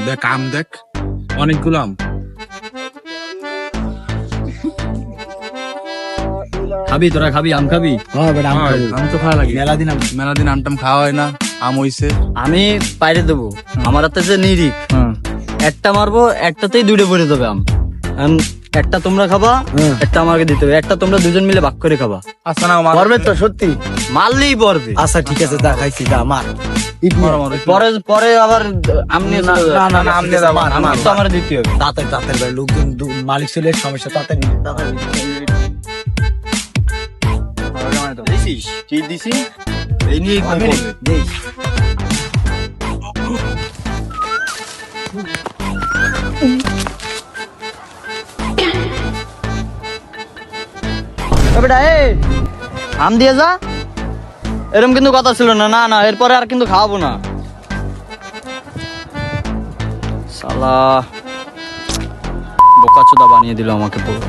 দেখ আম দেখ, অনেকগুলো আম। খাবি তোরা, খাবি আম খাবি? আম তো খাওয়া লাগে, মেলা দিন মেলা দিন আমটাম খাওয়া হয় না, আম হইছে। আমি পাইরে দেবো, আমার হাতে যে নিরিখ, একটা মারবো একটাতেই দুইটা পড়ে যাবে আম। এখন একটা তোমরা খাবা, একটা আমাকে দিতে হবে, একটা তোমরা দুজন মিলে ভাগ করে খাবা। আচ্ছা না পারবে তো সত্যি? মারলেই পড়বে। আচ্ছা ঠিক আছে, যা খাইছি যা মার। পরে পরে আবার আমনি না না না, আম নিয়ে যাবো, আমার তো আমার দিতে হবে। তাড়াতাড়ি তাড়াতাড়ি ভাই, লোকজন মালিক চলে এসে সমস্যা, তাড়াতাড়ি তাড়াতাড়ি। দিছিস? কি দিছি? এই নিয়ে আমি দেই। বেটা এই আম দিয়ে যা, এরকম কিন্তু কথা ছিল না। না না, এরপরে আর কিন্তু খাওয়াবো না। শালা বোকাচোদা বানিয়ে দিল আমাকে পুরো।